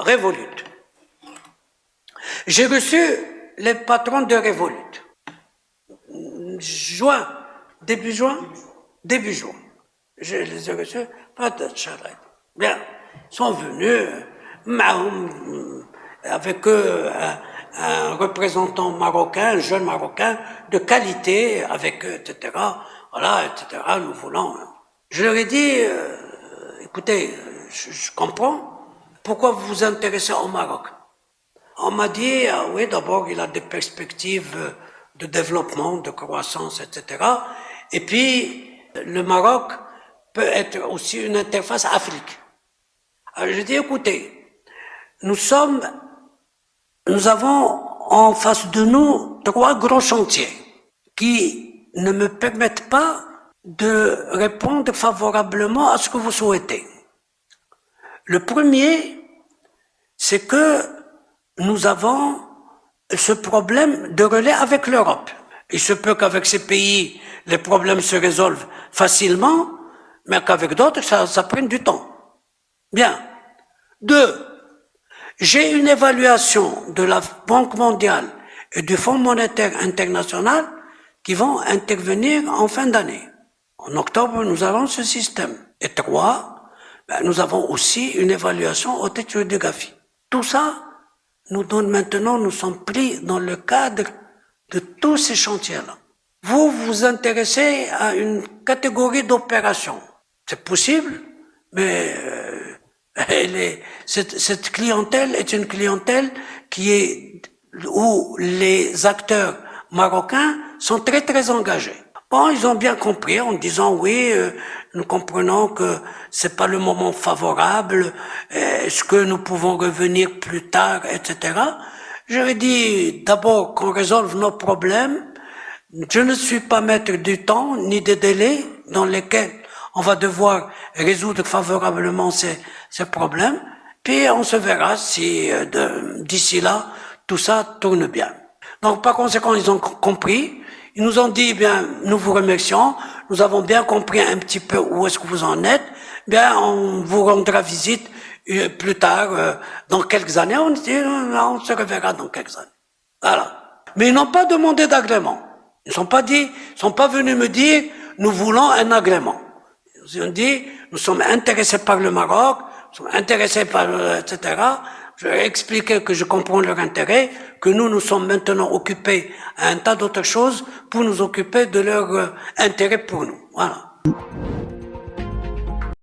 Revolut. J'ai reçu les patrons de Revolut. Début juin. Je les ai reçus, pas de charrette. Bien, ils sont venus, avec eux, un représentant marocain, un jeune marocain de qualité, avec eux, etc. Voilà, etc. Nous voulons. Je leur ai dit, écoutez, je comprends, pourquoi vous vous intéressez au Maroc? On m'a dit, ah oui, d'abord, il a des perspectives de développement, de croissance, etc. Et puis, le Maroc peut être aussi une interface Afrique. Alors, je dis, écoutez, nous avons en face de nous 3 grands chantiers qui ne me permettent pas de répondre favorablement à ce que vous souhaitez. Le premier, c'est que nous avons ce problème de relais avec l'Europe. Il se peut qu'avec ces pays, les problèmes se résolvent facilement, mais qu'avec d'autres, ça prenne du temps. Bien. 2. J'ai une évaluation de la Banque mondiale et du Fonds monétaire international qui vont intervenir en fin d'année. En octobre, nous avons ce système. Et 3, nous avons aussi une évaluation au titre du GAFI. Tout ça nous donne maintenant, nous sommes pris dans le cadre de tous ces chantiers-là. Vous vous intéressez à une catégorie d'opérations. C'est possible, mais cette clientèle est une clientèle où les acteurs marocains sont très très engagés. Bon, ils ont bien compris en disant oui, nous comprenons que c'est pas le moment favorable, est-ce que nous pouvons revenir plus tard, etc. J'avais dit d'abord qu'on résolve nos problèmes. Je ne suis pas maître du temps ni des délais dans lesquels on va devoir résoudre favorablement ces problèmes. Puis on se verra si d'ici là tout ça tourne bien. Donc par conséquent, ils ont compris. Ils nous ont dit, bien, nous vous remercions, nous avons bien compris un petit peu où est-ce que vous en êtes, bien, on vous rendra visite plus tard, dans quelques années, on dit, on se reverra dans quelques années. Voilà. Mais ils n'ont pas demandé d'agrément. Ils sont pas venus me dire, nous voulons un agrément. Ils ont dit, nous sommes intéressés par le Maroc, nous sommes intéressés par, etc. Je leur ai expliqué que je comprends leur intérêt, que nous sommes maintenant occupés à un tas d'autres choses pour nous occuper de leur intérêt pour nous. Voilà.